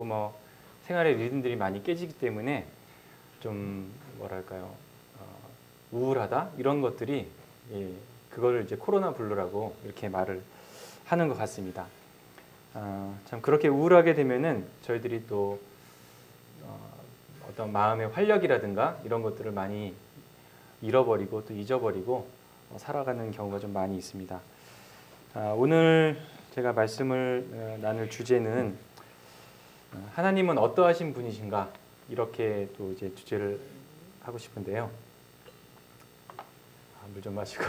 뭐 생활의 리듬들이 많이 깨지기 때문에 좀 뭐랄까요, 우울하다 이런 것들이, 예, 그거를 이제 코로나 블루라고 이렇게 말을 하는 것 같습니다. 참 그렇게 우울하게 되면은 저희들이 또 어떤 마음의 활력이라든가 이런 것들을 많이 잃어버리고 또 잊어버리고 살아가는 경우가 좀 많이 있습니다. 오늘 제가 말씀을 나눌 주제는 하나님은 어떠하신 분이신가, 이렇게 또 이제 주제를 하고 싶은데요. 물 좀 마시고.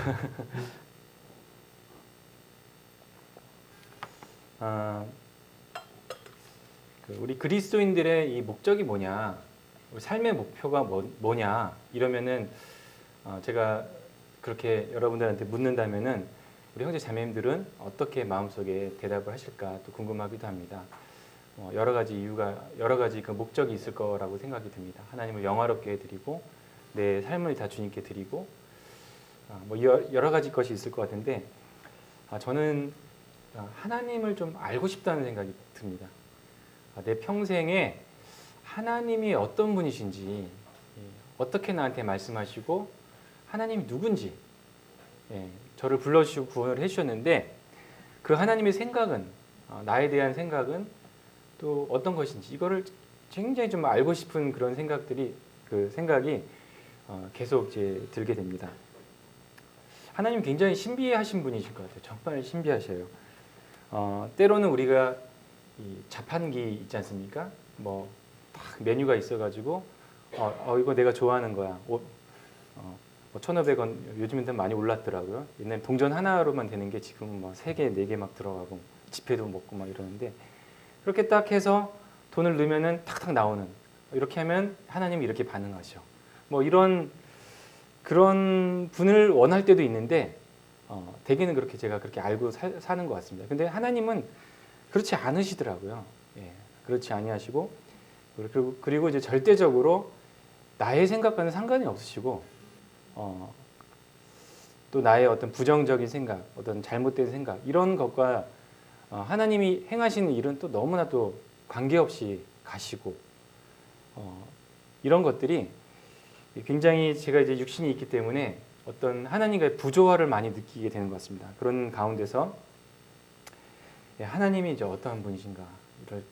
우리 그리스도인들의 이 목적이 뭐냐, 우리 삶의 목표가 뭐냐 이러면은 제가 그렇게 여러분들한테 묻는다면은 우리 형제 자매님들은 어떻게 마음속에 대답을 하실까 또 궁금하기도 합니다. 여러 가지 그 목적이 있을 거라고 생각이 듭니다. 하나님을 영화롭게 해드리고 내 삶을 다 주님께 드리고 뭐 여러 가지 것이 있을 것 같은데, 저는 하나님을 좀 알고 싶다는 생각이 듭니다. 내 평생에 하나님이 어떤 분이신지, 어떻게 나한테 말씀하시고 하나님이 누군지, 저를 불러주시고 구원을 해주셨는데 그 하나님의 생각은, 나에 대한 생각은 또 어떤 것인지, 이거를 굉장히 좀 알고 싶은 그런 생각이 계속 이제 들게 됩니다. 하나님 굉장히 신비하신 분이실 것 같아요. 정말 신비하셔요. 때로는 우리가 이 자판기 있지 않습니까? 뭐 메뉴가 있어가지고 이거 내가 좋아하는 거야. 1,500원 요즘엔 많이 올랐더라고요. 옛날 동전 하나로만 되는 게 지금 뭐 3개, 4개 막 들어가고 지폐도 먹고 막 이러는데, 그렇게 딱 해서 돈을 넣으면은 탁탁 나오는, 이렇게 하면 하나님이 이렇게 반응하셔. 뭐 그런 분을 원할 때도 있는데 대개는 그렇게 제가 그렇게 알고 사는 것 같습니다. 근데 하나님은 그렇지 않으시더라고요. 예, 그렇지 아니하시고, 그리고 이제 절대적으로 나의 생각과는 상관이 없으시고, 또 나의 어떤 부정적인 생각, 어떤 잘못된 생각, 이런 것과 하나님이 행하시는 일은 또 너무나 또 관계없이 가시고, 이런 것들이 굉장히, 제가 이제 육신이 있기 때문에 어떤 하나님과의 부조화를 많이 느끼게 되는 것 같습니다. 그런 가운데서 하나님이 이제 어떠한 분이신가를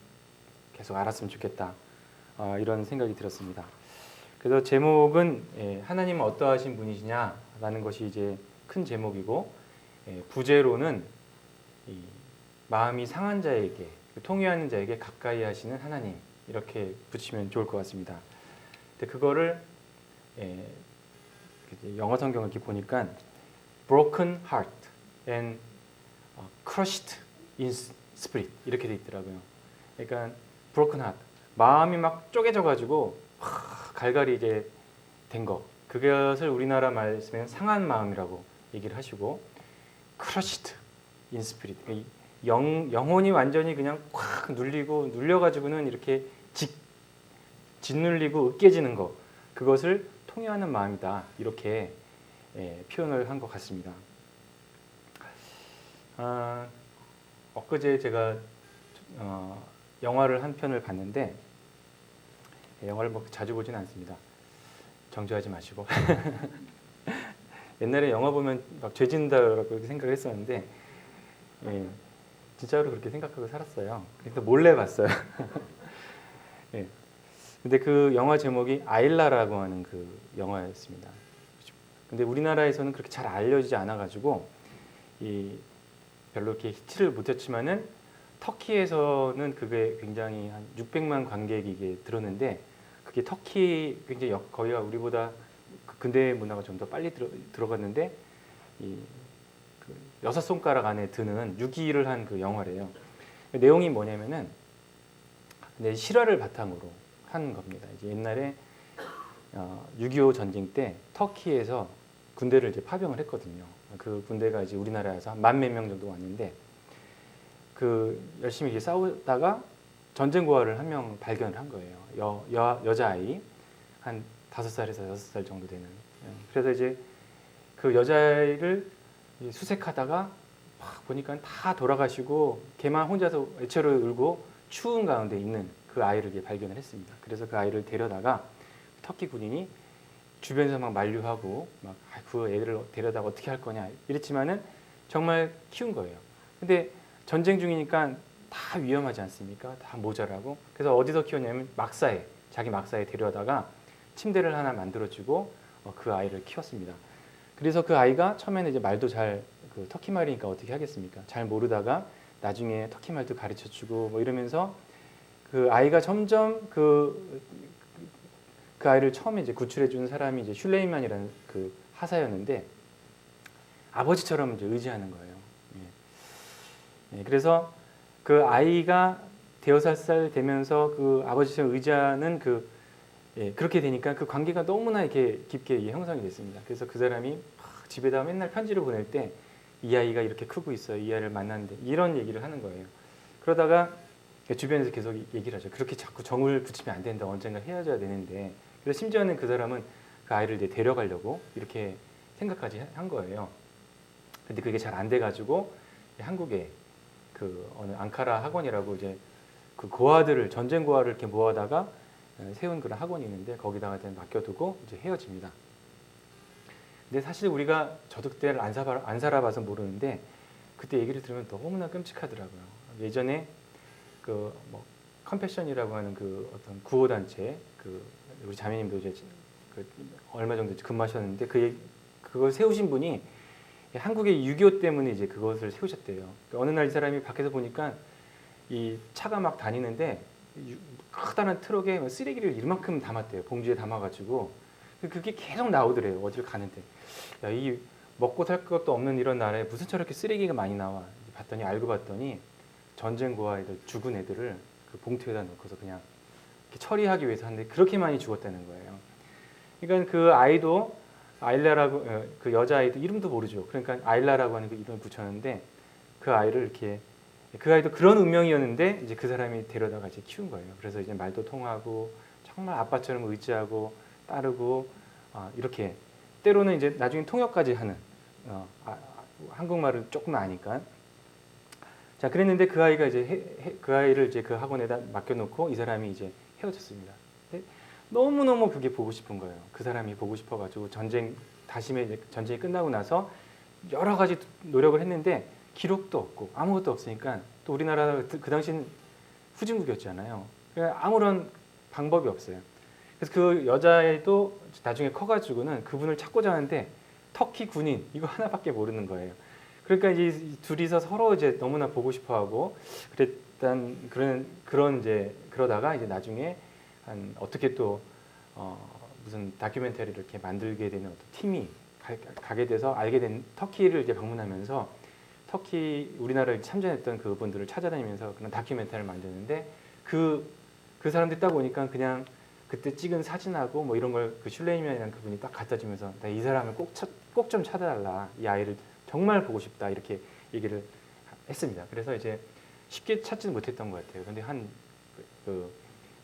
계속 알았으면 좋겠다, 이런 생각이 들었습니다. 그래서 제목은 하나님은 어떠하신 분이시냐라는 것이 이제 큰 제목이고, 부제로는 마음이 상한 자에게, 통회하는 자에게 가까이 하시는 하나님, 이렇게 붙이면 좋을 것 같습니다. 근데 그거를 영어 성경을 이렇게 보니까 broken heart and crushed in spirit, 이렇게 돼 있더라고요. 그러니까 broken heart, 마음이 막 쪼개져가지고 갈갈이 이제 된 거, 그것을 우리나라 말씀에는 상한 마음이라고 얘기를 하시고, crushed in spirit, 영혼이 완전히 그냥 꽉 눌려가지고는 이렇게 짓눌리고 으깨지는 거, 그것을 통회하는 마음이다, 이렇게 표현을 한 것 같습니다. 엊그제 제가 영화를 한 편을 봤는데, 영화를 뭐 자주 보지는 않습니다. 정죄하지 마시고. 옛날에 영화 보면 막 죄 짓는다라고 생각을 했었는데, 진짜로 그렇게 생각하고 살았어요. 그래서 몰래 봤어요. 근데 그 영화 제목이 아일라라고 하는 그 영화였습니다. 근데 우리나라에서는 그렇게 잘 알려지지 않아가지고 별로 이렇게 히트를 못했지만은, 터키에서는 그게 굉장히 한 600만 관객이 이게 들었는데, 그게 터키 굉장히 거기가 우리보다 근대 문화가 좀 더 빨리 들어갔는데, 그 6손가락 안에 드는 6위를 한 그 영화래요. 내용이 뭐냐면은 실화를 바탕으로 한 겁니다. 이제 옛날에 6.25 전쟁 때 터키에서 군대를 이제 파병을 했거든요. 그 군대가 이제 우리나라에서 한 10,000명 정도 왔는데, 그 열심히 이렇게 싸우다가 전쟁 고아를 한 명 발견을 한 거예요. 여자아이 한 5살에서 6살 정도 되는. 그래서 이제 그 여자아이를 수색하다가 막 보니까 다 돌아가시고 걔만 혼자서 애처를 울고 추운 가운데 있는 그 아이를 이제 발견을 했습니다. 그래서 그 아이를 데려다가 터키 군인이 주변에서 막 만류하고 막 그 애를 데려다가 어떻게 할 거냐 이랬지만은 정말 키운 거예요. 근데 전쟁 중이니까 다 위험하지 않습니까? 다 모자라고. 그래서 어디서 키웠냐면 막사에, 자기 막사에 데려다가 침대를 하나 만들어주고 그 아이를 키웠습니다. 그래서 그 아이가 처음에는 이제 말도 잘, 그 터키 말이니까 어떻게 하겠습니까? 잘 모르다가 나중에 터키 말도 가르쳐주고 뭐 이러면서 그 아이가 점점 그 아이를 처음에 이제 구출해 준 사람이 이제 슐레이만이라는 그 하사였는데 아버지처럼 이제 의지하는 거예요. 예. 예, 그래서 그 아이가 대여섯 살 되면서 그 아버지처럼 의지하는 예, 그렇게 되니까 그 관계가 너무나 이렇게 깊게 형성이 됐습니다. 그래서 그 사람이 막 집에다가 맨날 편지를 보낼 때 이 아이가 이렇게 크고 있어요. 이 아이를 만났는데 이런 얘기를 하는 거예요. 그러다가 주변에서 계속 얘기를 하죠. 그렇게 자꾸 정을 붙이면 안 된다. 언젠가 헤어져야 되는데. 그래서 심지어는 그 사람은 그 아이를 이제 데려가려고 이렇게 생각까지 한 거예요. 근데 그게 잘 안 돼가지고 한국에 그 어느 앙카라 학원이라고 이제 그 고아들을, 전쟁 고아를 이렇게 모아다가 세운 그런 학원이 있는데 거기다가 맡겨두고 이제 헤어집니다. 근데 사실 우리가 저도 그때를 안 살아봐서 모르는데 그때 얘기를 들으면 너무나 끔찍하더라고요. 예전에 그 뭐 컴패션이라고 하는 그 어떤 구호 단체, 그 우리 자매님도 이제 그 얼마 정도 근무하셨는데 그걸 세우신 분이 한국의 6.25 때문에 이제 그것을 세우셨대요. 어느 날 이 사람이 밖에서 보니까 이 차가 막 다니는데 커다란 트럭에 쓰레기를 이만큼 담았대요. 봉지에 담아가지고 그게 계속 나오더래요. 어디를 가는데. 야, 이 먹고 살 것도 없는 이런 나라에 무슨 저렇게 쓰레기가 많이 나와. 알고 봤더니 전쟁 고아애들, 죽은 애들을 그 봉투에다 넣고서 그냥 이렇게 처리하기 위해서 하는데 그렇게 많이 죽었다는 거예요. 그러니까 그 아이도 아일라라고, 그 여자아이도 이름도 모르죠. 그러니까 아일라라고 하는 그 이름을 붙였는데 그 아이를 이렇게, 그 아이도 그런 운명이었는데 이제 그 사람이 데려다가 이제 키운 거예요. 그래서 이제 말도 통하고 정말 아빠처럼 의지하고 따르고 이렇게 때로는 이제 나중에 통역까지 하는 한국말을 조금 아니까. 자, 그랬는데 그 아이가 이제 그 아이를 이제 그 학원에다 맡겨놓고 이 사람이 이제 헤어졌습니다. 너무너무 그게 보고 싶은 거예요. 그 사람이 보고 싶어가지고 전쟁이 끝나고 나서 여러 가지 노력을 했는데 기록도 없고 아무것도 없으니까 또 우리나라 그 당시는 후진국이었잖아요. 그러니까 아무런 방법이 없어요. 그래서 그 여자애도 나중에 커가지고는 그분을 찾고자 하는데 터키 군인 이거 하나밖에 모르는 거예요. 그러니까 이제 둘이서 서로 이제 너무나 보고 싶어하고 그랬던 그런 이제 그러다가 이제 나중에 어떻게 또 무슨 다큐멘터리를 이렇게 만들게 되는 어떤 팀이 가게 돼서 알게 된 터키를 이제 방문하면서 터키 우리나라에 참전했던 그분들을 찾아다니면서 그런 다큐멘터리를 만드는데 그 사람들이 딱 오니까 그냥 그때 찍은 사진하고 뭐 이런 걸 그 슐레이만이라는 그분이 딱 갖다 주면서 나 이 사람을 꼭 좀 찾아달라. 이 아이를 정말 보고 싶다. 이렇게 얘기를 했습니다. 그래서 이제 쉽게 찾지는 못했던 것 같아요. 근데 그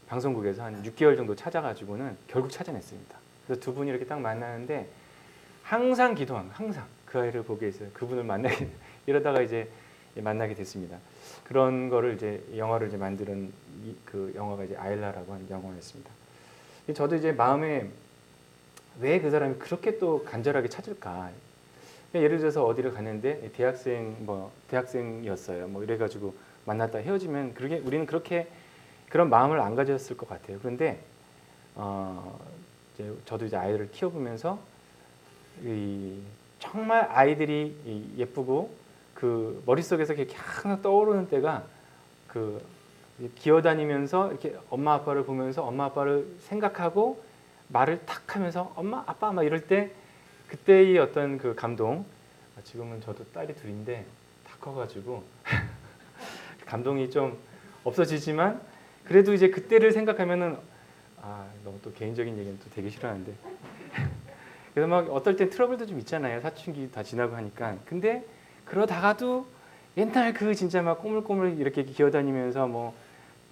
방송국에서 한 6개월 정도 찾아가지고는 결국 찾아냈습니다. 그래서 두 분이 이렇게 딱 만나는데 항상 기도한 항상 그 아이를 보게 했어요. 그분을 만나게 이러다가 이제 만나게 됐습니다. 그런 거를 이제 영화를 이제 만드는 그 영화가 이제 아일라라고 하는 영화였습니다. 저도 이제 마음에 왜 그 사람이 그렇게 또 간절하게 찾을까? 예를 들어서 어디를 갔는데 대학생이었어요. 뭐 이래가지고 만났다 헤어지면 우리는 그렇게 그런 마음을 안 가졌을 것 같아요. 그런데 이제 저도 이제 아이들을 키워보면서 정말 아이들이 예쁘고 그 머릿속에서 이렇게 항상 떠오르는 때가 기어다니면서 이렇게 엄마 아빠를 보면서 엄마 아빠를 생각하고 말을 탁 하면서 엄마 아빠 막 이럴 때 그때의 어떤 그 감동. 지금은 저도 딸이 둘인데 다 커가지고 감동이 좀 없어지지만 그래도 이제 그때를 생각하면은 너무 또 개인적인 얘기는 또 되게 싫어하는데 그래서 막 어떨 땐 트러블도 좀 있잖아요. 사춘기 다 지나고 하니까. 근데 그러다가도 옛날 그 진짜 막 꼬물꼬물 이렇게 기어다니면서 뭐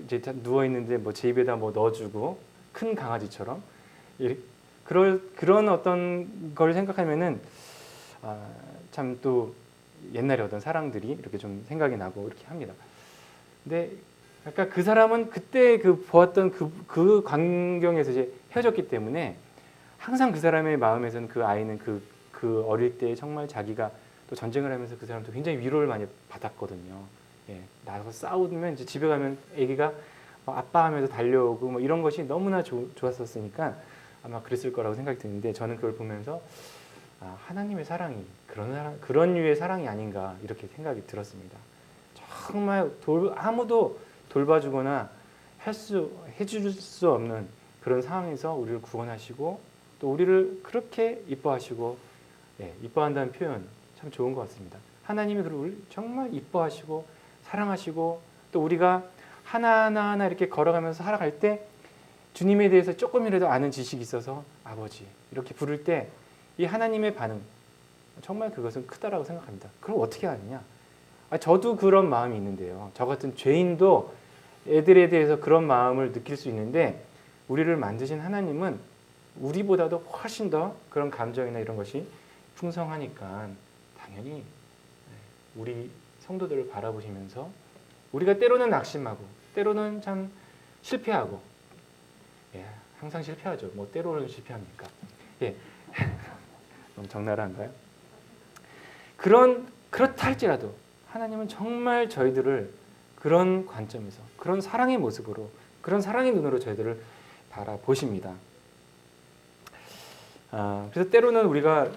이제 누워 있는데 뭐 제 입에다 뭐 넣어주고 큰 강아지처럼 그런 어떤 걸 생각하면은 참 또 옛날에 어떤 사랑들이 이렇게 좀 생각이 나고 이렇게 합니다. 근데 그러니까 그 사람은 그때 그 보았던 그 광경에서 이제 헤어졌기 때문에 항상 그 사람의 마음에서는 그 아이는 그 어릴 때 정말 자기가 또 전쟁을 하면서 그 사람도 굉장히 위로를 많이 받았거든요. 예, 나가서 싸우면 이제 집에 가면 아기가 아빠 하면서 달려오고 뭐 이런 것이 너무나 좋았었으니까 아마 그랬을 거라고 생각이 드는데 저는 그걸 보면서 하나님의 사랑이 그런 류의 사랑이 아닌가 이렇게 생각이 들었습니다. 정말 아무도 돌봐주거나 해줄 수 없는 그런 상황에서 우리를 구원하시고 또 우리를 그렇게 이뻐하시고 이뻐한다는 표현 참 좋은 것 같습니다. 하나님이 우리를 정말 이뻐하시고 사랑하시고 또 우리가 하나하나 이렇게 걸어가면서 살아갈 때 주님에 대해서 조금이라도 아는 지식이 있어서 아버지 이렇게 부를 때 이 하나님의 반응 정말 그것은 크다라고 생각합니다. 그럼 어떻게 하느냐? 저도 그런 마음이 있는데요. 저 같은 죄인도 애들에 대해서 그런 마음을 느낄 수 있는데 우리를 만드신 하나님은 우리보다도 훨씬 더 그런 감정이나 이런 것이 풍성하니까 당연히 우리 성도들을 바라보시면서 우리가 때로는 낙심하고 때로는 참 실패하고 항상 실패하죠. 뭐 때로는 실패합니까? 너무 적나라한가요? 그렇다 할지라도 하나님은 정말 저희들을 그런 관점에서 그런 사랑의 모습으로 그런 사랑의 눈으로 저희들을 바라보십니다. 그래서 때로는 우리가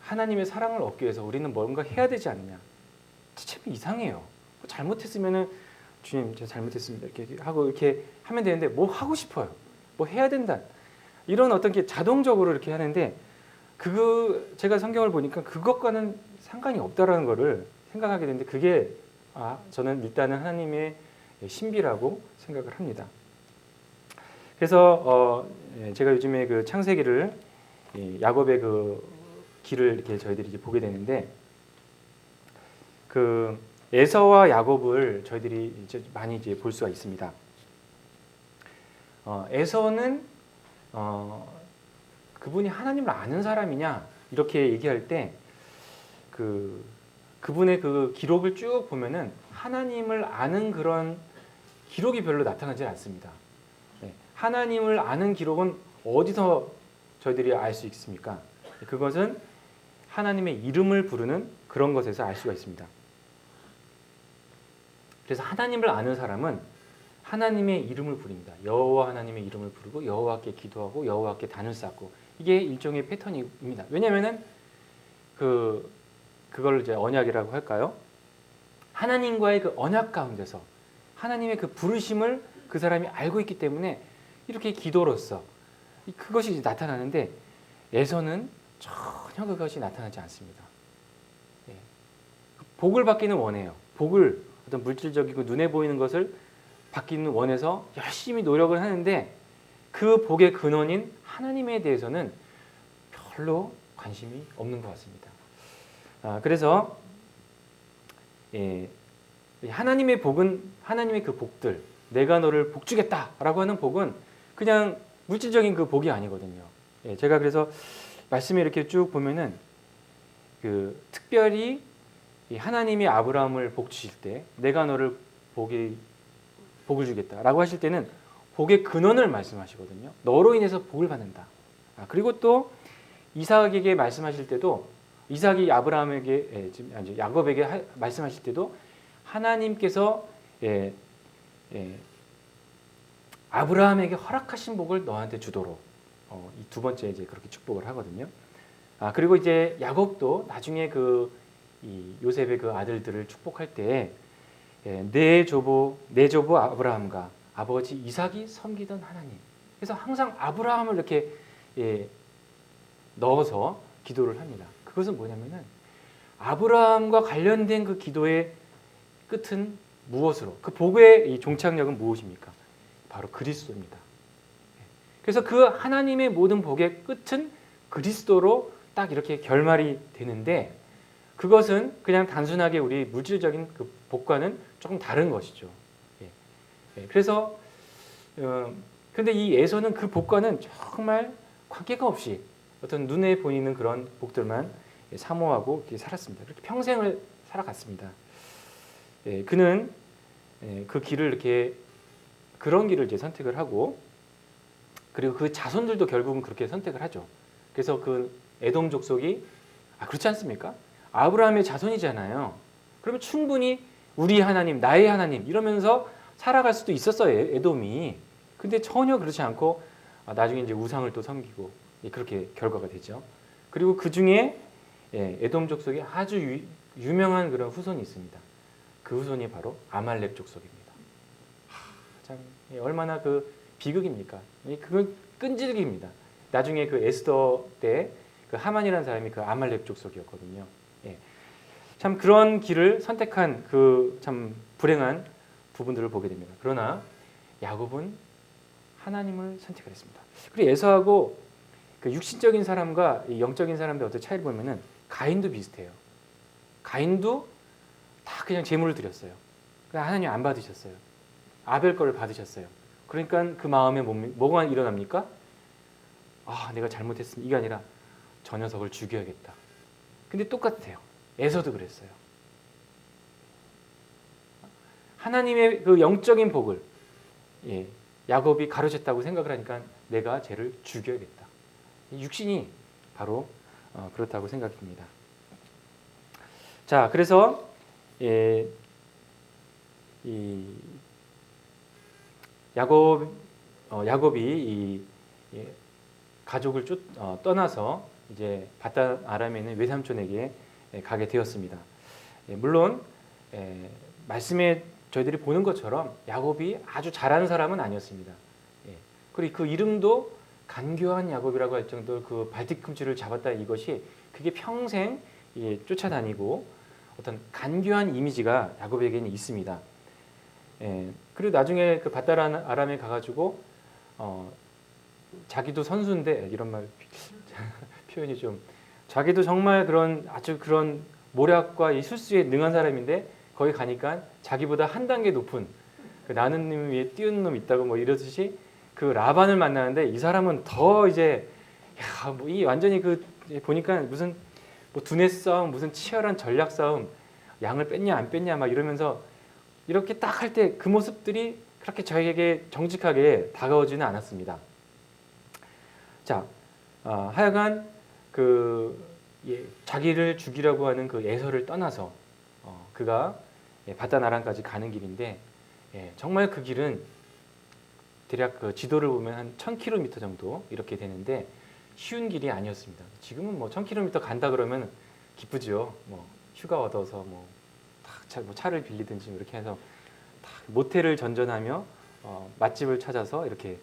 하나님의 사랑을 얻기 위해서 우리는 뭔가 해야 되지 않느냐. 참 이상해요. 잘못했으면은 주님 제가 잘못했습니다 이렇게 하고 이렇게 하면 되는데 뭐 하고 싶어요. 뭐 해야 된다. 이런 어떤 게 자동적으로 이렇게 하는데 제가 성경을 보니까 그것과는 상관이 없다라는 거를 생각하게 되는데 그게 저는 일단은 하나님의 신비라고 생각을 합니다. 그래서 제가 요즘에 그 창세기를 야곱의 그 길을 이렇게 저희들이 이제 보게 되는데 그 에서와 야곱을 저희들이 이제 많이 이제 볼 수가 있습니다. 에서는 그분이 하나님을 아는 사람이냐 이렇게 얘기할 때 그분의 그 기록을 쭉 보면은 하나님을 아는 그런 기록이 별로 나타나지 않습니다. 하나님을 아는 기록은 어디서 저희들이 알 수 있습니까? 그것은 하나님의 이름을 부르는 그런 것에서 알 수가 있습니다. 그래서 하나님을 아는 사람은 하나님의 이름을 부릅니다. 여호와 하나님의 이름을 부르고 여호와께 기도하고 여호와께 단을 쌓고 이게 일종의 패턴입니다. 왜냐하면은 그걸 이제 언약이라고 할까요? 하나님과의 그 언약 가운데서 하나님의 그 부르심을 그 사람이 알고 있기 때문에 이렇게 기도로서 그것이 이제 나타나는데 에서는 전혀 그것이 나타나지 않습니다. 복을 받기는 원해요. 복을 어떤 물질적이고 눈에 보이는 것을 받기는 원해서 열심히 노력을 하는데 그 복의 근원인 하나님에 대해서는 별로 관심이 없는 것 같습니다. 그래서 하나님의 복은 하나님의 그 복들 내가 너를 복주겠다라고 하는 복은 그냥 물질적인 그 복이 아니거든요. 제가 그래서 말씀에 이렇게 쭉 보면은 특별히 하나님이 아브라함을 복 주실 때 내가 너를 복을 주겠다라고 하실 때는 복의 근원을 말씀하시거든요. 너로 인해서 복을 받는다. 그리고 또 이삭에게 말씀하실 때도 이삭이 야곱에게 말씀하실 때도 하나님께서 아브라함에게 허락하신 복을 너한테 주도록 이 두 번째 이제 그렇게 축복을 하거든요. 그리고 이제 야곱도 나중에 이 요셉의 그 아들들을 축복할 때 내 조부 아브라함과 아버지 이삭이 섬기던 하나님. 그래서 항상 아브라함을 이렇게 넣어서 기도를 합니다. 그것은 뭐냐면은 아브라함과 관련된 그 기도의 끝은 무엇으로? 그 복의 이 종착역은 무엇입니까? 바로 그리스도입니다. 그래서 그 하나님의 모든 복의 끝은 그리스도로 딱 이렇게 결말이 되는데 그것은 그냥 단순하게 우리 물질적인 그 복과는 조금 다른 것이죠. 그래서 근데 이 에서는 그 복과는 정말 관계가 없이 어떤 눈에 보이는 그런 복들만 사모하고 살았습니다. 그렇게 평생을 살아갔습니다. 그는 그 길을 이렇게 그런 길을 이제 선택을 하고 그리고 그 자손들도 결국은 그렇게 선택을 하죠. 그래서 그 에돔 족속이 그렇지 않습니까? 아브라함의 자손이잖아요. 그러면 충분히 우리 하나님, 나의 하나님 이러면서 살아갈 수도 있었어요. 에돔이. 근데 전혀 그렇지 않고 나중에 이제 우상을 또 섬기고 그렇게 결과가 되죠. 그리고 그 중에 에돔 족속에 아주 유명한 그런 후손이 있습니다. 그 후손이 바로 아말렉 족속입니다. 참 얼마나 그 비극입니까? 그건 끈질깁니다. 나중에 그 에스더 때 그 하만이라는 사람이 그 아말렉 족속이었거든요. 참 그런 길을 선택한 그 참 불행한 부분들을 보게 됩니다. 그러나 야곱은 하나님을 선택을 했습니다. 그리고 에서하고 그 육신적인 사람과 영적인 사람의 어떤 차이를 보면은 가인도 비슷해요. 가인도 다 그냥 제물을 드렸어요. 그냥 하나님 안 받으셨어요. 아벨 거를 받으셨어요. 그러니까 그 마음에 뭐가 일어납니까? 내가 잘못했으면 이게 아니라 저 녀석을 죽여야겠다. 근데 똑같아요. 에서도 그랬어요. 하나님의 그 영적인 복을 야곱이 가로챘다고 생각을 하니까 내가 쟤를 죽여야겠다. 육신이 바로 그렇다고 생각합니다. 자, 그래서 이 야곱이 이 가족을 떠나서 이제 바단 아람에 있는 외삼촌에게 가게 되었습니다. 물론 말씀에 저희들이 보는 것처럼 야곱이 아주 잘하는 사람은 아니었습니다. 그리고 그 이름도 간교한 야곱이라고 할 정도로 그 발뒤꿈치를 잡았다 이것이 그게 평생 쫓아다니고 어떤 간교한 이미지가 야곱에게는 있습니다. 그리고 나중에 그 바단 아람에 가가지고 자기도 선수인데 이런 말 표현이 좀 자기도 정말 그런 아주 그런 모략과 이 술수에 능한 사람인데 거기 가니까 자기보다 한 단계 높은 그 나는 님 위에 띄운 놈 있다고 뭐 이러듯이 그 라반을 만나는데 이 사람은 더 이제 뭐 이 완전히 그 보니까 무슨 뭐 두뇌 싸움 무슨 치열한 전략 싸움 양을 뺐냐 안 뺐냐 막 이러면서 이렇게 딱 할 때 그 모습들이 그렇게 저에게 정직하게 다가오지는 않았습니다. 자, 하여간 자기를 죽이려고 하는 그 에서를 떠나서 그가 바단 아람까지 가는 길인데 정말 그 길은 대략 그 지도를 보면 한 1000km 정도 이렇게 되는데 쉬운 길이 아니었습니다. 지금은 뭐 1000km 간다 그러면 기쁘죠. 뭐 휴가 얻어서 뭐 차를 빌리든지 이렇게 해서 모텔을 전전하며 맛집을 찾아서 이렇게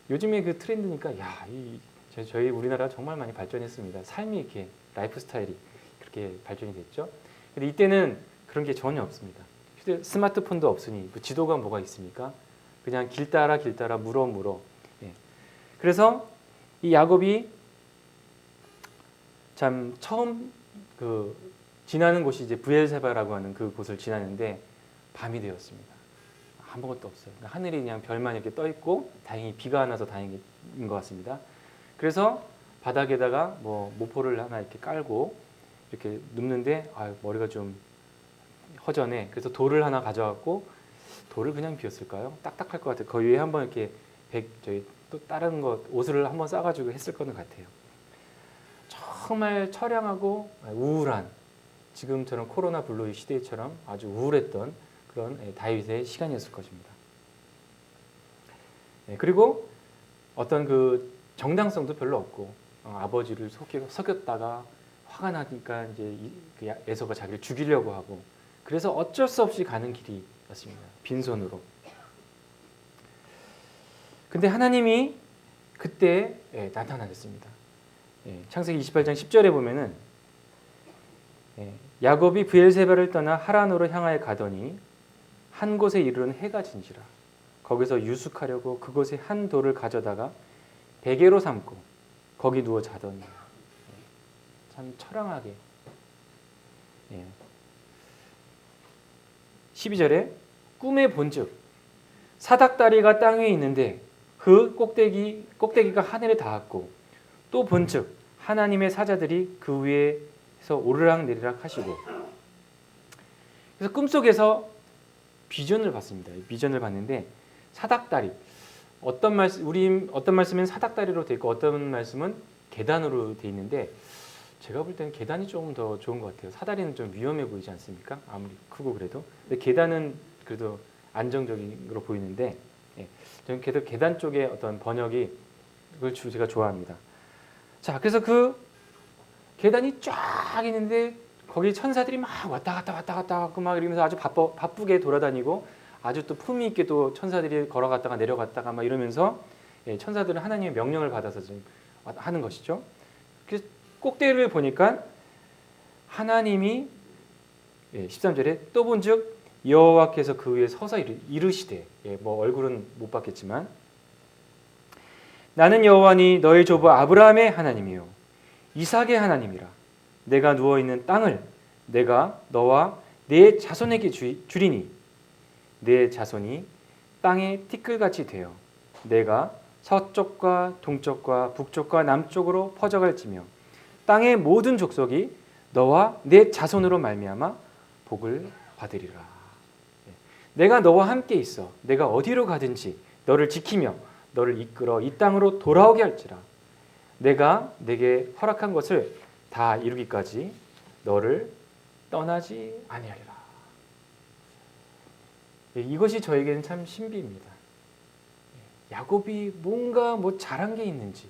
요즘에 그 트렌드니까 저희 우리나라 정말 많이 발전했습니다. 삶이 이렇게 라이프 스타일이 그렇게 발전이 됐죠. 근데 이때는 그런 게 전혀 없습니다. 스마트폰도 없으니 지도가 뭐가 있습니까? 그냥 길 따라 물어. 그래서 이 야곱이 참 처음 그 지나는 곳이 이제 브엘세바라고 하는 그 곳을 지나는데 밤이 되었습니다. 아무것도 없어요. 하늘이 그냥 별만 이렇게 떠 있고 다행히 비가 안 와서 다행인 것 같습니다. 그래서 바닥에다가 뭐 모포를 하나 이렇게 깔고 이렇게 눕는데 머리가 좀 허전해. 그래서 돌을 하나 가져왔고 돌을 그냥 비웠을까요? 딱딱할 것 같아요. 그 위에 한번 이렇게 저희 또 다른 것 옷을 한번 싸가지고 했을 것 같아요. 정말 처량하고 우울한 지금처럼 코로나 블루의 시대처럼 아주 우울했던 그런 다윗의 시간이었을 것입니다. 그리고 어떤 그 정당성도 별로 없고 아버지를 속였다가 화가 나니까 이제 에서가 자기를 죽이려고 하고 그래서 어쩔 수 없이 가는 길이었습니다. 빈손으로. 근데 하나님이 그때 나타나셨습니다. 창세기 28장 10절에 보면은 야곱이 브엘세바를 떠나 하란으로 향하여 가더니 한 곳에 이르는 해가 진지라. 거기서 유숙하려고 그곳에 한 돌을 가져다가 베개로 삼고 거기 누워 자더니 참 처량하게 12절에 꿈에 본즉 사닥다리가 땅 위에 있는데 그 꼭대기가 하늘에 닿았고 또 본즉 하나님의 사자들이 그 위에서 오르락내리락 하시고 그래서 꿈속에서 비전을 봤습니다. 비전을 봤는데 사닥다리, 어떤 말씀은 사닥다리로 돼 있고 어떤 말씀은 계단으로 돼 있는데 제가 볼 때는 계단이 조금 더 좋은 것 같아요. 사다리는 좀 위험해 보이지 않습니까? 아무리 크고 그래도. 근데 계단은 그래도 안정적인 걸로 보이는데, 예, 저는 계단 쪽에 어떤 번역이 그걸 제가 좋아합니다. 자, 그래서 그 계단이 쫙 있는데 거기 천사들이 막 왔다 갔다 하고 막 이러면서 아주 바쁘게 돌아다니고 아주 또 품위 있게 또 천사들이 걸어갔다가 내려갔다가 막 이러면서, 예, 천사들은 하나님의 명령을 받아서 지금 하는 것이죠. 그래서 꼭대기를 보니까 하나님이, 예, 13절에 또 본즉 여호와께서 그 위에 서서 이르시되, 예, 뭐 얼굴은 못 봤겠지만 나는 여호와니 너의 조부 아브라함의 하나님이요 이삭의 하나님이라. 내가 누워 있는 땅을 내가 너와 네 자손에게 주리니 네 자손이 땅의 티끌같이 되어 내가 서쪽과 동쪽과 북쪽과 남쪽으로 퍼져갈지며 땅의 모든 족속이 너와 네 자손으로 말미암아 복을 받으리라. 내가 너와 함께 있어 내가 어디로 가든지 너를 지키며 너를 이끌어 이 땅으로 돌아오게 할지라. 내가 내게 허락한 것을 다 이루기까지 너를 떠나지 아니하리라. 이것이 저에게는 참 신비입니다. 야곱이 뭔가 뭐 잘한 게 있는지,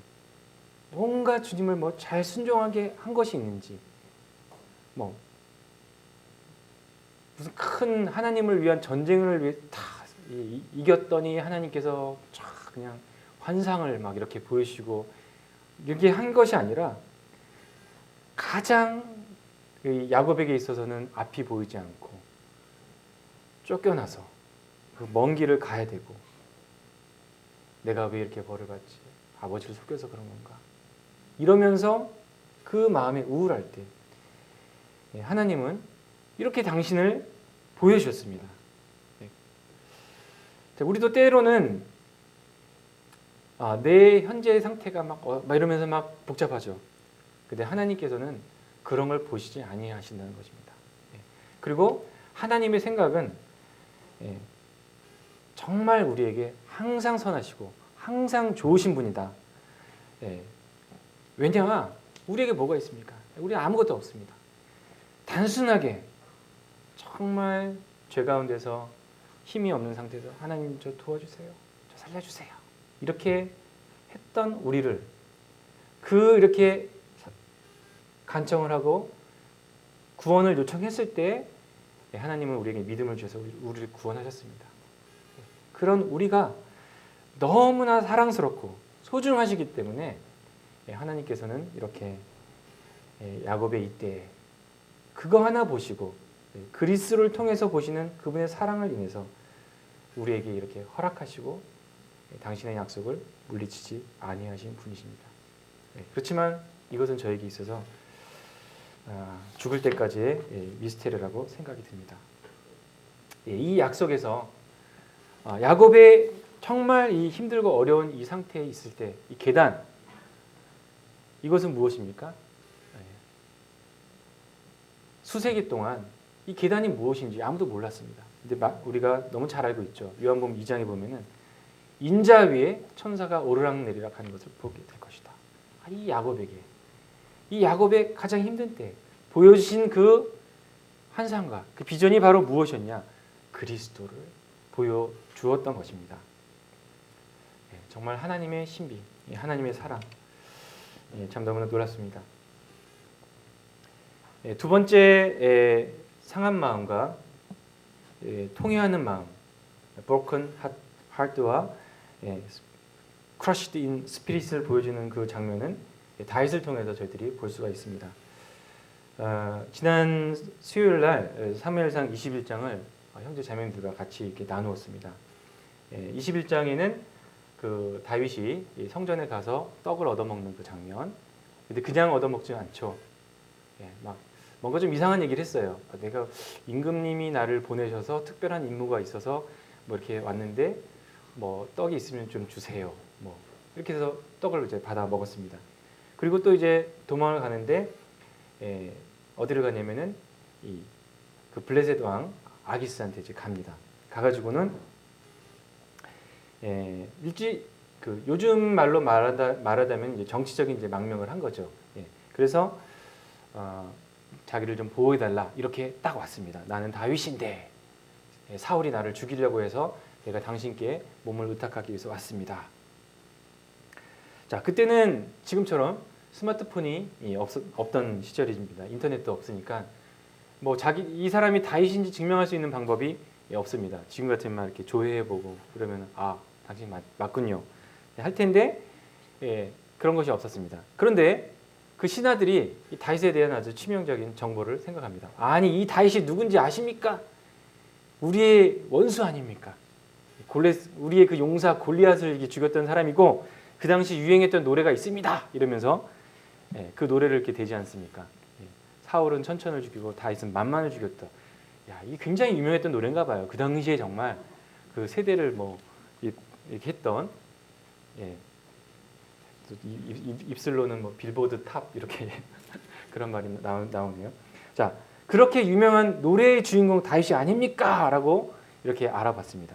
뭔가 주님을 뭐 잘 순종하게 한 것이 있는지, 뭐 무슨 큰 하나님을 위한 전쟁을 위해 다 이겼더니 하나님께서 쫙 그냥 환상을 막 이렇게 보여주시고 이렇게 한 것이 아니라 가장 야곱에게 있어서는 앞이 보이지 않고 쫓겨나서 그 먼 길을 가야 되고 내가 왜 이렇게 벌을 받지? 아버지를 속여서 그런 건가? 이러면서 그 마음에 우울할 때 하나님은 이렇게 당신을 보여주셨습니다. 우리도 때로는 내 현재의 상태가 막 이러면서 막 복잡하죠. 근데 하나님께서는 그런 걸 보시지 아니하신다는 것입니다. 그리고 하나님의 생각은 정말 우리에게 항상 선하시고 항상 좋으신 분이다. 왜냐? 우리에게 뭐가 있습니까? 우리 아무것도 없습니다. 단순하게 정말 죄 가운데서 힘이 없는 상태에서 하나님 저 도와주세요. 저 살려주세요. 이렇게 했던 우리를 이렇게 간청을 하고 구원을 요청했을 때 하나님은 우리에게 믿음을 주셔서 우리를 구원하셨습니다. 그런 우리가 너무나 사랑스럽고 소중하시기 때문에 하나님께서는 이렇게 야곱의 이때에 그거 하나 보시고 그리스도를 통해서 보시는 그분의 사랑을 인해서 우리에게 이렇게 허락하시고 당신의 약속을 물리치지 아니하신 분이십니다. 그렇지만 이것은 저에게 있어서 죽을 때까지의 미스테리라고 생각이 듭니다. 이 약속에서 야곱의 정말 이 힘들고 어려운 이 상태에 있을 때 이 계단, 이것은 무엇입니까? 수세기 동안 이 계단이 무엇인지 아무도 몰랐습니다. 근데 우리가 너무 잘 알고 있죠. 요한복음 2장에 보면은 인자 위에 천사가 오르락내리락 하는 것을 보게 될 것이다. 이 야곱의 가장 힘든 때 보여주신 그 환상과 그 비전이 바로 무엇이었냐? 그리스도를 보여주었던 것입니다. 정말 하나님의 신비, 하나님의 사랑, 참 너무나 놀랐습니다. 두 번째 상한 마음과 통회하는 마음, broken heart와 crushed in spirit을 보여주는 그 장면은 다윗을 통해서 저희들이 볼 수가 있습니다. 지난 수요일 날 사무엘상 21장을 형제 자매들과 같이 이렇게 나누었습니다. 21장에는 그 다윗이 성전에 가서 떡을 얻어먹는 그 장면. 근데 그냥 얻어먹지 않죠. 막 뭔가 좀 이상한 얘기를 했어요. 내가 임금님이 나를 보내셔서 특별한 임무가 있어서 뭐 이렇게 왔는데 뭐 떡이 있으면 좀 주세요. 뭐 이렇게 해서 떡을 이제 받아 먹었습니다. 그리고 또 이제 도망을 가는데 어디를 가냐면은 이 그 블레셋 왕 아기스한테 이제 갑니다. 가가지고는 그 요즘 말로 말하자면 이제 정치적인 이제 망명을 한 거죠. 그래서 자기를 좀 보호해달라 이렇게 딱 왔습니다. 나는 다윗인데 사울이 나를 죽이려고 해서 내가 당신께 몸을 의탁하기 위해서 왔습니다. 자, 그때는 지금처럼 스마트폰이 없던 시절입니다. 인터넷도 없으니까 뭐 이 사람이 다윗인지 증명할 수 있는 방법이 없습니다. 지금 같으면 이렇게 조회해보고 그러면 당신 맞군요 할 텐데 그런 것이 없었습니다. 그런데 그 신하들이 이 다윗에 대한 아주 치명적인 정보를 생각합니다. 아니 이 다윗이 누군지 아십니까? 우리의 원수 아닙니까? 우리의 그 용사 골리앗을 죽였던 사람이고 그 당시 유행했던 노래가 있습니다. 이러면서 그 노래를 이렇게 대지 않습니까? 사울은 천천을 죽이고 다윗은 만만을 죽였다. 야, 이 굉장히 유명했던 노래인가 봐요. 그 당시에 정말 그 세대를 뭐 이렇게 했던 입술로는 뭐 빌보드 탑 이렇게 그런 말이 나오네요. 자, 그렇게 유명한 노래의 주인공 다윗이 아닙니까? 라고 이렇게 알아봤습니다.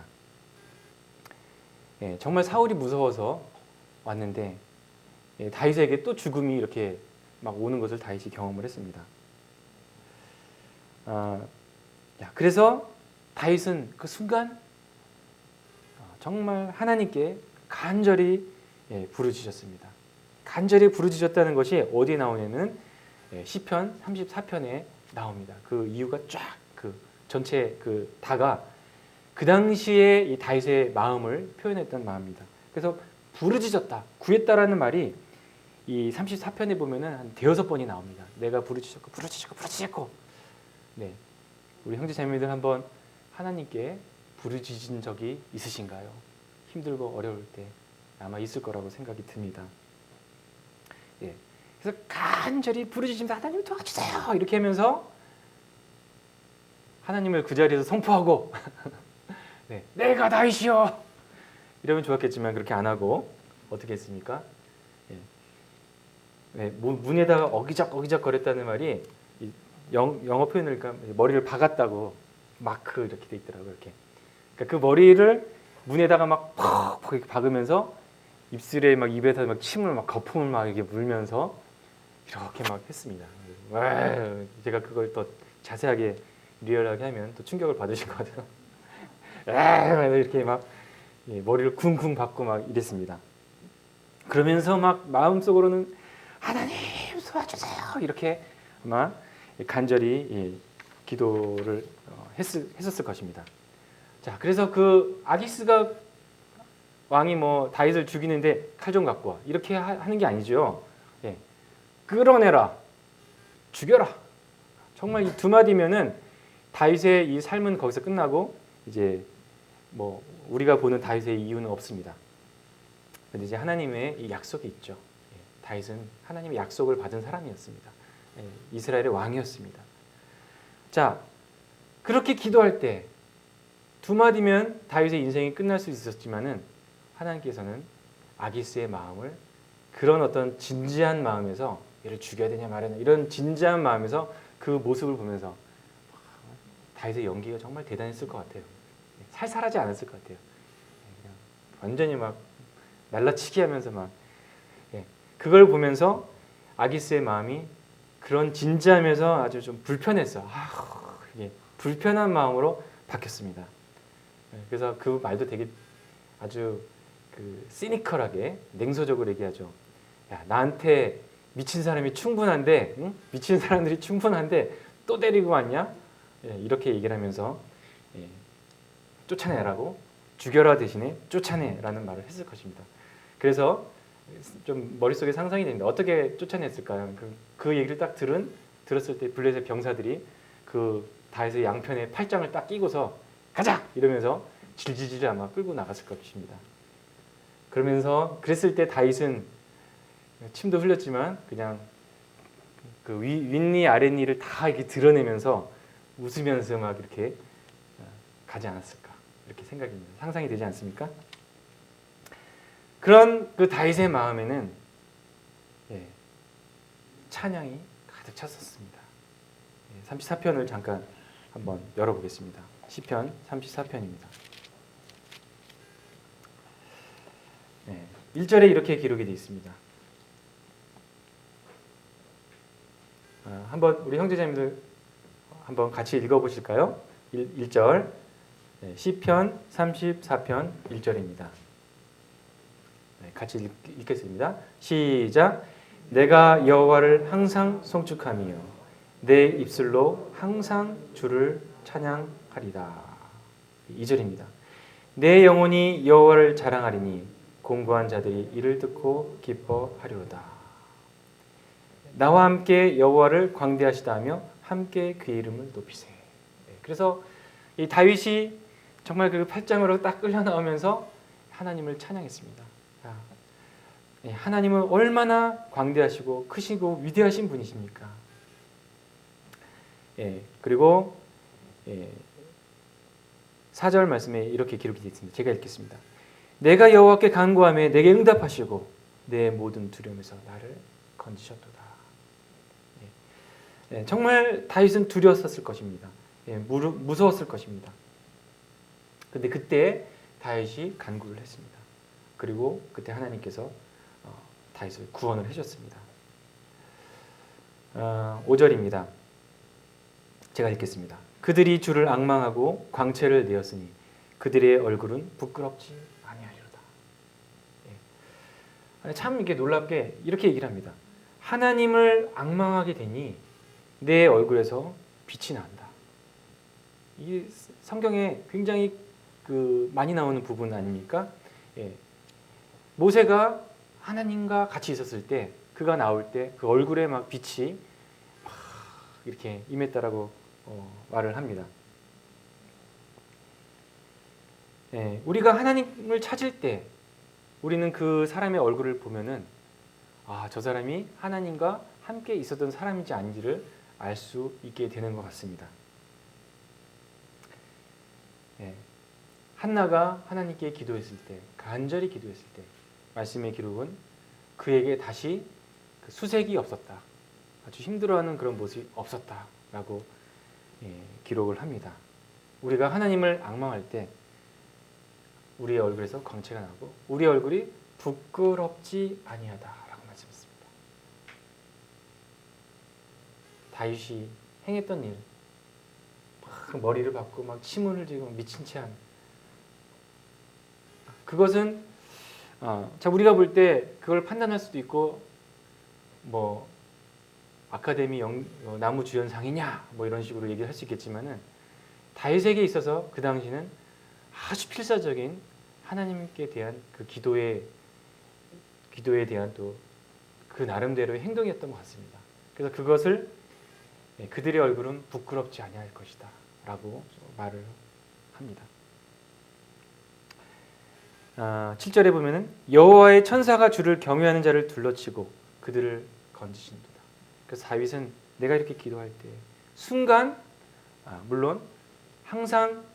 정말 사울이 무서워서 왔는데 다윗에게 또 죽음이 이렇게 막 오는 것을 다윗이 경험을 했습니다. 그래서 다윗은 그 순간 정말 하나님께 간절히 부르짖었습니다. 간절히 부르짖었다는 것이 어디에 나오냐면 시편 34편에 나옵니다. 그 이유가 쫙 그 전체 그 다가 그 당시에 이 다윗의 마음을 표현했던 마음입니다. 그래서 부르짖었다, 구했다라는 말이 이 34편에 보면은 한 대여섯 번이 나옵니다. 내가 부르짖고. 네, 우리 형제자매들 한번 하나님께 부르짖은 적이 있으신가요? 힘들고 어려울 때 아마 있을 거라고 생각이 듭니다. 그래서 간절히 부르짖으면서 하나님 도와주세요 이렇게 하면서 하나님을 그 자리에서 선포하고 내가 다윗이요 이러면 좋았겠지만 그렇게 안 하고 어떻게 했습니까? 문에다가 어기적 거렸다는 말이 영어 표현을 머리를 박았다고 마크 이렇게 돼 있더라고요. 이렇게. 그러니까 그 머리를 문에다가 막 퍽 이렇게 박으면서 입술에 막 입에서 막 침을 막 거품을 막 이렇게 물면서 이렇게 막 했습니다. 제가 그걸 더 자세하게 리얼하게 하면 또 충격을 받으실 것 같아요. 이렇게 막 머리를 쿵쿵 박고 막 이랬습니다. 그러면서 막 마음속으로는 하나님 도와주세요 이렇게 아마 간절히 기도를 했었을 것입니다. 자, 그래서 그 아기스가 왕이 뭐 다윗을 죽이는데 칼 좀 갖고 와 이렇게 하는 게 아니죠. 끌어내라, 죽여라. 정말 이 두 마디면은 다윗의 이 삶은 거기서 끝나고 이제 뭐 우리가 보는 다윗의 이유는 없습니다. 근데 이제 하나님의 이 약속이 있죠. 다윗은 하나님의 약속을 받은 사람이었습니다. 이스라엘의 왕이었습니다. 자, 그렇게 기도할 때 두 마디면 다윗의 인생이 끝날 수 있었지만은 하나님께서는 아기스의 마음을 그런 어떤 진지한 마음에서 얘를 죽여야 되냐 말이냐 이런 진지한 마음에서 그 모습을 보면서 다윗의 연기가 정말 대단했을 것 같아요. 살살하지 않았을 것 같아요. 완전히 막 날라치기 하면서 막 그걸 보면서 아기스의 마음이 그런 진지함에서 아주 좀 불편했어. 이게 불편한 마음으로 바뀌었습니다. 그래서 그 말도 되게 아주 그 시니컬하게 냉소적으로 얘기하죠. 야, 나한테 미친 사람이 충분한데, 응? 미친 사람들이 충분한데 또 데리고 왔냐? 이렇게 얘기를 하면서 쫓아내라고, 죽여라 대신에 쫓아내라는 말을 했을 것입니다. 그래서 좀 머릿속에 상상이 됩니다. 어떻게 쫓아냈을까요? 그 얘기를 딱 들었을 때 블레셋 병사들이 그 다윗의 양편에 팔짱을 딱 끼고서 가자! 이러면서 질질질 아마 끌고 나갔을 것입니다. 그러면서 그랬을 때 다윗은 침도 흘렸지만 그냥 그 윗니 아랫니를 다 이렇게 드러내면서 웃으면서 막 이렇게 가지 않았을까 이렇게 상상이 되지 않습니까? 그런 그 다윗의 마음에는 찬양이 가득 찼었습니다. 34편을 잠깐 한번 열어보겠습니다. 시편 34편입니다. 1절에 이렇게 기록이 되어 있습니다. 한번 우리 형제자매들 한번 같이 읽어보실까요? 1절 시편 34편 1절입니다. 같이 읽겠습니다. 시작. 내가 여호와를 항상 송축하며 내 입술로 항상 주를 찬양하리라. 2절입니다. 내 영혼이 여호와를 자랑하리니 공고한 자들이 이를 듣고 기뻐하리로다. 나와 함께 여호와를 광대하시다며 함께 그의 이름을 높이세. 그래서 이 다윗이 정말 그 8장으로 딱 끌려 나오면서 하나님을 찬양했습니다. 하나님은 얼마나 광대하시고 크시고 위대하신 분이십니까? 그리고 4절 말씀에 이렇게 기록이 되어 있습니다. 제가 읽겠습니다. 내가 여호와께 간구하며 내게 응답하시고 내 모든 두려움에서 나를 건지셨도다. 정말 다윗은 두려웠을 것입니다. 무서웠을 것입니다. 그런데 그때 다윗이 간구를 했습니다. 그리고 그때 하나님께서 다윗을 구원을 해줬습니다. 5절입니다. 제가 읽겠습니다. 그들이 주를 앙망하고 광채를 내었으니 그들의 얼굴은 부끄럽지 아니하리로다. 참 이게 놀랍게 이렇게 얘기를 합니다. 하나님을 앙망하게 되니 내 얼굴에서 빛이 난다. 이 성경에 굉장히 많이 나오는 부분 아닙니까? 모세가 하나님과 같이 있었을 때 그가 나올 때 그 얼굴에 막 빛이 막 이렇게 임했다라고 말을 합니다. 우리가 하나님을 찾을 때 우리는 그 사람의 얼굴을 보면은 저 사람이 하나님과 함께 있었던 사람인지 아닌지를 알 수 있게 되는 것 같습니다. 한나가 하나님께 기도했을 때, 간절히 기도했을 때 말씀의 기록은 그에게 다시 수색이 없었다. 아주 힘들어하는 그런 모습이 없었다라고 기록을 합니다. 우리가 하나님을 앙망할 때 우리의 얼굴에서 광채가 나고 우리의 얼굴이 부끄럽지 아니하다라고 말씀했습니다. 다윗이 행했던 일, 막 머리를 박고 막 침을 흘리고 미친 채 한 그것은 우리가 볼 때 그걸 판단할 수도 있고 뭐 아카데미 나무 주연상이냐 뭐 이런 식으로 얘기할 수 있겠지만은 다윗에게 있어서 그 당시는 아주 필사적인 하나님께 대한 그 기도에 대한 또 그 나름대로의 행동이었던 것 같습니다. 그래서 그것을 그들의 얼굴은 부끄럽지 아니할 것이다 라고 말을 합니다. 7절에 보면은 여호와의 천사가 주를 경외하는 자를 둘러치고 그들을 건지신도다. 그래서 다윗은 내가 이렇게 기도할 때 순간 물론 항상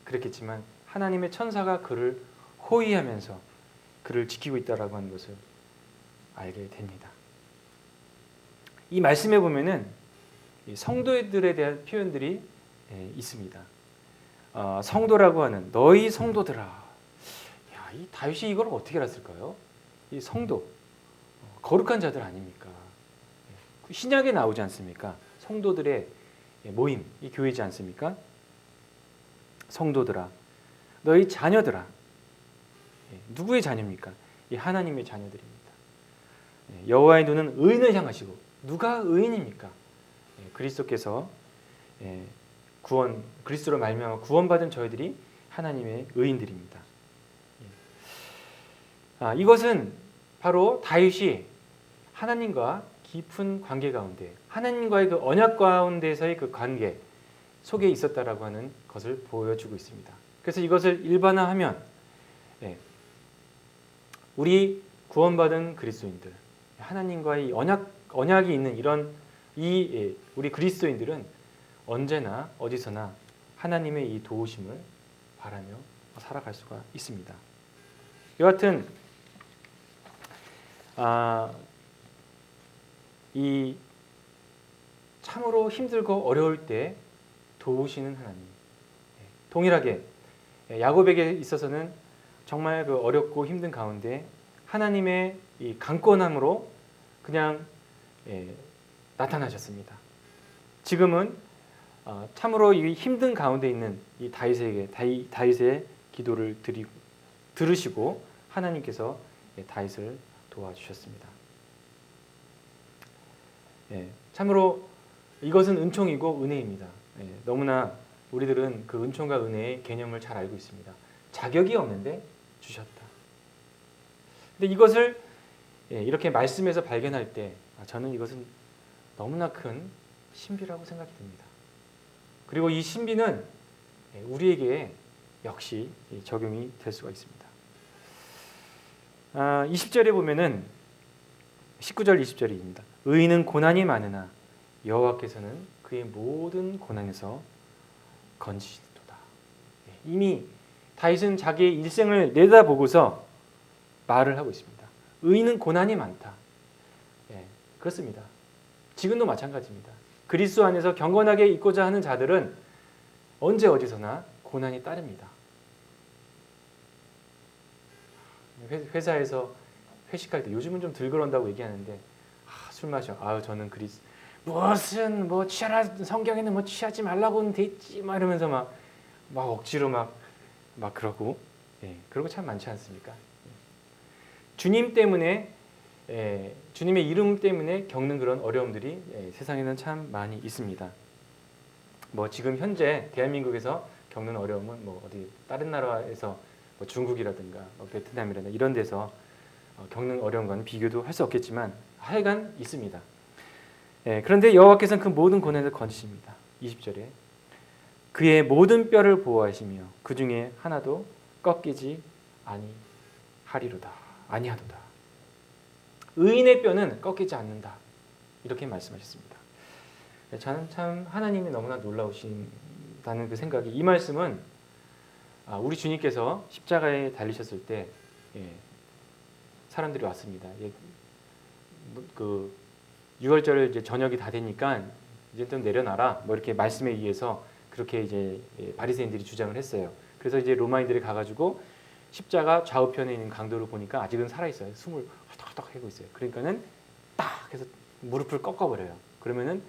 그랬겠지만 하나님의 천사가 그를 호위하면서 그를 지키고 있다라고 하는 것을 알게 됩니다. 이 말씀에 보면은 성도들에 대한 표현들이 있습니다. 성도라고 하는 너희 성도들아. 이 다윗이 이걸 어떻게 알았을까요? 이 성도, 거룩한 자들 아닙니까? 신약에 나오지 않습니까? 성도들의 모임, 이 교회지 않습니까? 성도들아, 너희 자녀들아. 누구의 자녀입니까? 이 하나님의 자녀들입니다. 여호와의 눈은 의인을 향하시고 누가 의인입니까? 그리스도께서 그리스도로 말미암아 구원받은 저희들이 하나님의 의인들입니다. 이것은 바로 다윗이 하나님과 깊은 관계 가운데 하나님과의 그 언약 가운데서의 그 관계 속에 있었다라고 하는 것을 보여주고 있습니다. 그래서 이것을 일반화하면 우리 구원받은 그리스도인들 하나님과의 언약이 있는 이런 우리 그리스도인들은 언제나 어디서나 하나님의 이 도우심을 바라며 살아갈 수가 있습니다. 여하튼 이 참으로 힘들고 어려울 때 도우시는 하나님. 동일하게 야곱에게 있어서는 정말 그 어렵고 힘든 가운데 하나님의 이 강권함으로 그냥 나타나셨습니다. 지금은 참으로 이 힘든 가운데 있는 이 다윗의 기도를 들으시고 하나님께서 다윗을 도와주셨습니다. 참으로 이것은 은총이고 은혜입니다. 너무나 우리들은 그 은총과 은혜의 개념을 잘 알고 있습니다. 자격이 없는데 주셨다. 근데 이것을 이렇게 말씀에서 발견할 때 저는 이것은 너무나 큰 신비라고 생각이 듭니다. 그리고 이 신비는 우리에게 역시 적용이 될 수가 있습니다. 20절에 보면은 19절 20절입니다. 의인은 고난이 많으나 여호와께서는 그의 모든 고난에서 건지시도다. 이미 다윗은 자기의 일생을 내다보고서 말을 하고 있습니다. 의인은 고난이 많다. 그렇습니다. 지금도 마찬가지입니다. 그리스도 안에서 경건하게 있고자 하는 자들은 언제 어디서나 고난이 따릅니다. 회사에서 회식할 때 요즘은 좀 덜 그런다고 얘기하는데 술 마셔. 저는 무슨 취하라 성경에는 취하지 말라고는 돼 있지 이러면서 막 억지로 막 그러고 그런 거 참 많지 않습니까? 주님 때문에 주님의 이름 때문에 겪는 그런 어려움들이 세상에는 참 많이 있습니다. 지금 현재 대한민국에서 겪는 어려움은 어디 다른 나라에서 중국이라든가 베트남이라든가 이런 데서 겪는 어려움과는 비교도 할 수 없겠지만 하여간 있습니다. 그런데 여호와께서는 그 모든 고난을 건지십니다. 20절에 그의 모든 뼈를 보호하시며 그 중에 하나도 꺾이지 아니하도다. 의인의 뼈는 꺾이지 않는다. 이렇게 말씀하셨습니다. 저는 참 하나님이 너무나 놀라우신다는 그 생각이 이 말씀은 우리 주님께서 십자가에 달리셨을 때 사람들이 왔습니다. 그 6월절 이제 저녁이 다 되니까 이제 좀 내려놔라. 이렇게 말씀에 의해서 그렇게 이제 바리새인들이 주장을 했어요. 그래서 이제 로마인들이 가가지고 십자가 좌우편에 있는 강도를 보니까 아직은 살아 있어요. 숨을 헐떡헐떡 하고 있어요. 그러니까는 딱 해서 무릎을 꺾어버려요. 그러면은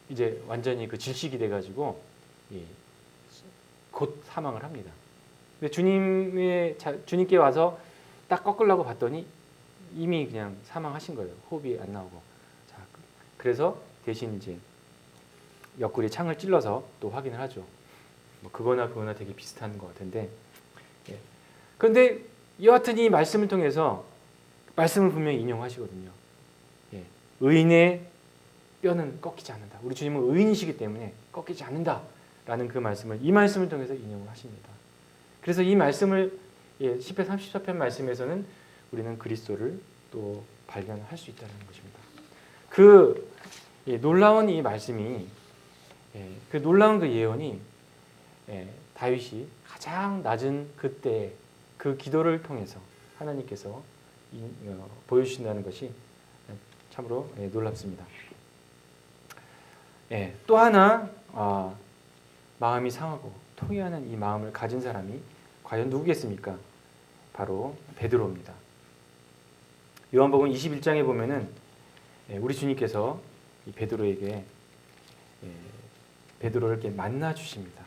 이제 완전히 그 질식이 돼가지고 곧 사망을 합니다. 근데 주님께 와서 딱 꺾으려고 봤더니 이미 그냥 사망하신 거예요. 호흡이 안 나오고. 그래서 대신 이제 옆구리에 창을 찔러서 또 확인을 하죠. 그거나 되게 비슷한 것 같은데. 그런데 여하튼 이 말씀을 통해서 말씀을 분명히 인용하시거든요. 의인의 뼈는 꺾이지 않는다. 우리 주님은 의인이시기 때문에 꺾이지 않는다라는 그 말씀을 이 말씀을 통해서 인용을 하십니다. 그래서 이 말씀을 시편 34편 말씀에서는 우리는 그리스도를 또 발견할 수 있다는 것입니다. 그 놀라운 이 말씀이 그 놀라운 그 예언이 다윗이 가장 낮은 그때 그 기도를 통해서 하나님께서 보여주신다는 것이 참으로 놀랍습니다. 또 하나 마음이 상하고 통회하는 이 마음을 가진 사람이 과연 누구겠습니까? 바로 베드로입니다. 요한복음 21장에 보면은 우리 주님께서 이 베드로에게 베드로를 이렇게 만나 주십니다.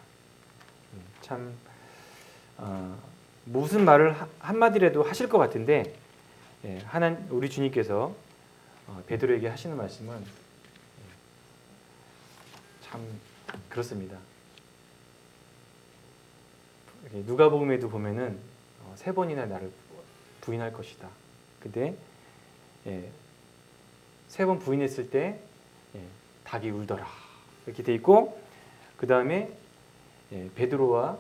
참 무슨 말을 한마디라도 하실 것 같은데 우리 주님께서 베드로에게 하시는 말씀은 참 그렇습니다. 누가복음에도 보면은 3번이나 나를 부인할 것이다. 근데 3번 부인했을 때 닭이 울더라 이렇게 돼 있고 그 다음에 베드로와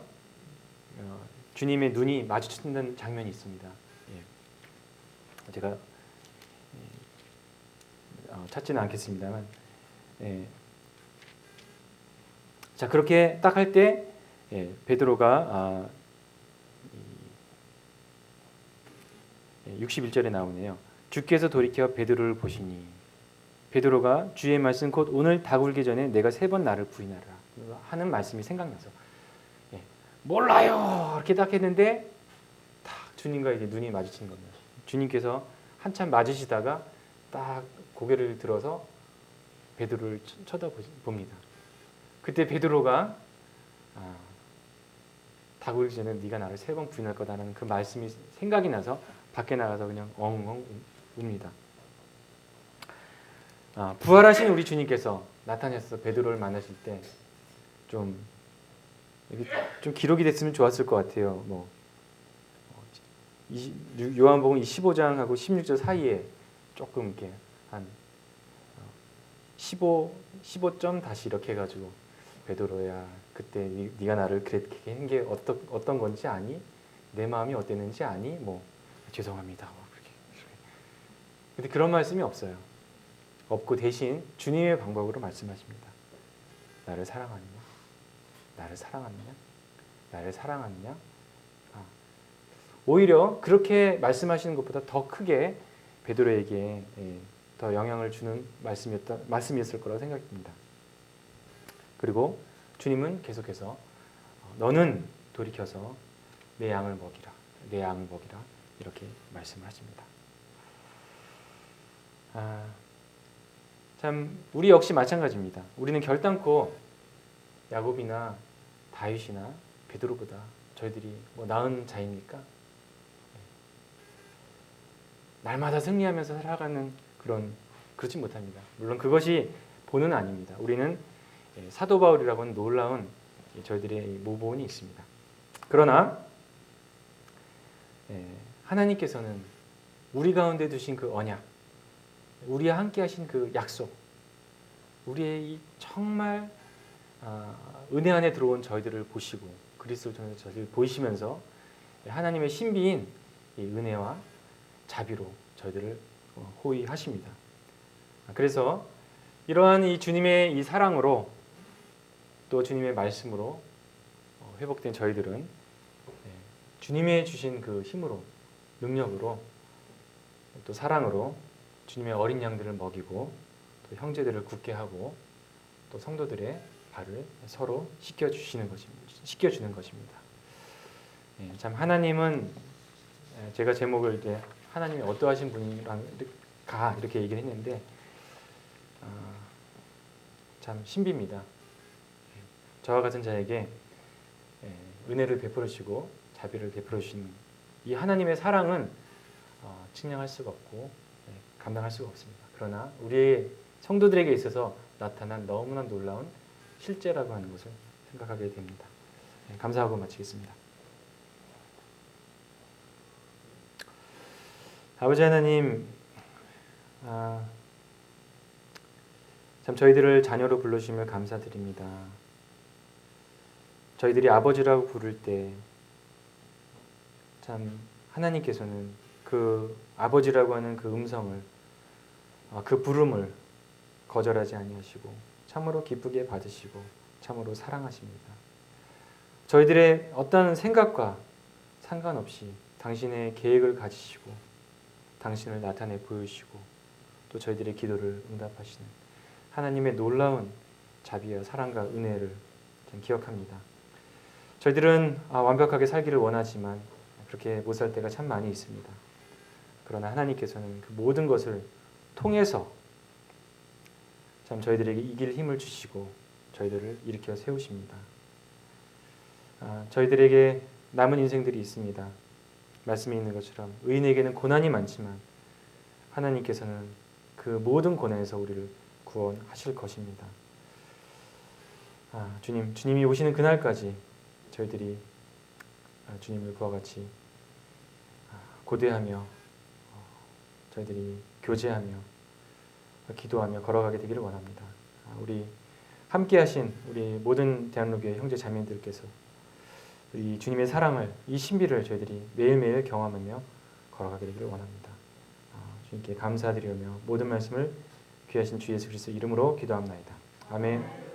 주님의 눈이 마주친다는 장면이 있습니다. 제가 찾지는 않겠습니다만 자 그렇게 딱 할 때 베드로가 61절에 나오네요. 주께서 돌이켜 베드로를 보시니 베드로가 주의 말씀 곧 오늘 닭 울기 전에 내가 3번 나를 부인하라 하는 말씀이 생각나서 예, 몰라요 이렇게 딱 했는데 딱 주님과 이제 눈이 마주친 겁니다. 주님께서 한참 맞으시다가 딱 고개를 들어서 베드로를 쳐다봅니다. 그때 베드로가 닭 울기 전에 네가 나를 3번 부인할 거다라는 그 말씀이 생각이 나서 밖에 나가서 그냥 엉엉 웁니다. 부활하신 우리 주님께서 나타나셔서 베드로를 만나실 때 좀 기록이 됐으면 좋았을 것 같아요. 요한복음 15장하고 16절 사이에 조금 이렇게 한 15점 다시 이렇게 해가지고 베드로야 그때 네가 나를 그렇게 한 게 어떤 건지 아니? 내 마음이 어땠는지 아니? 죄송합니다. 근데 그런 말씀이 없고 대신 주님의 방법으로 말씀하십니다. 나를 사랑하느냐? 나를 사랑하느냐? 나를 사랑하느냐? 오히려 그렇게 말씀하시는 것보다 더 크게 베드로에게 더 영향을 주는 말씀이었을 거라고 생각됩니다. 그리고 주님은 계속해서 너는 돌이켜서 내 양을 먹이라, 내 양을 먹이라 이렇게 말씀하십니다. 참 우리 역시 마찬가지입니다. 우리는 결단코 야곱이나 다윗이나 베드로보다 저희들이 나은 자입니까? 날마다 승리하면서 살아가는 그렇지 못합니다. 물론 그것이 본은 아닙니다. 우리는 사도 바울이라고 하는 놀라운 저희들의 모본이 있습니다. 그러나 하나님께서는 우리 가운데 두신 그 언약, 우리와 함께 하신 그 약속, 우리의 이 정말 은혜 안에 들어온 저희들을 보시고 그리스도를 통해서 저희들을 보이시면서 하나님의 신비인 이 은혜와 자비로 저희들을 호위하십니다. 그래서 이러한 이 주님의 이 사랑으로 또 주님의 말씀으로 회복된 저희들은 주님의 주신 그 힘으로, 능력으로, 또 사랑으로 주님의 어린 양들을 먹이고 또 형제들을 굳게 하고 또 성도들의 발을 서로 씻겨주는 것입니다. 참 하나님은 제가 제목을 이제 하나님이 어떠하신 분인가 이렇게 얘기를 했는데 참 신비입니다. 저와 같은 자에게 은혜를 베풀으시고 자비를 베풀으시는 이 하나님의 사랑은 측량할 수가 없고 감당할 수가 없습니다. 그러나 우리의 성도들에게 있어서 나타난 너무나 놀라운 실제라고 하는 것을 생각하게 됩니다. 감사하고 마치겠습니다. 아버지 하나님, 참 저희들을 자녀로 불러주심을 감사드립니다. 저희들이 아버지라고 부를 때 참 하나님께서는 그 아버지라고 하는 그 음성을 그 부름을 거절하지 아니하시고 참으로 기쁘게 받으시고 참으로 사랑하십니다. 저희들의 어떤 생각과 상관없이 당신의 계획을 가지시고 당신을 나타내 보여주시고 또 저희들의 기도를 응답하시는 하나님의 놀라운 자비와 사랑과 은혜를 기억합니다. 저희들은 완벽하게 살기를 원하지만 그렇게 못 살 때가 참 많이 있습니다. 그러나 하나님께서는 그 모든 것을 통해서 참 저희들에게 이길 힘을 주시고 저희들을 일으켜 세우십니다. 저희들에게 남은 인생들이 있습니다. 말씀에 있는 것처럼 의인에게는 고난이 많지만 하나님께서는 그 모든 고난에서 우리를 구원하실 것입니다. 주님이 오시는 그날까지 저희들이 주님을 그와 같이 고대하며 저희들이 교제하며 기도하며 걸어가게 되기를 원합니다. 우리 함께하신 우리 모든 대한로교회 형제 자매들께서 이 주님의 사랑을, 이 신비를 저희들이 매일매일 경험하며 걸어가게 되기를 원합니다. 주님께 감사드리며 모든 말씀을 귀하신 주 예수 그리스도 이름으로 기도합나이다. 아멘.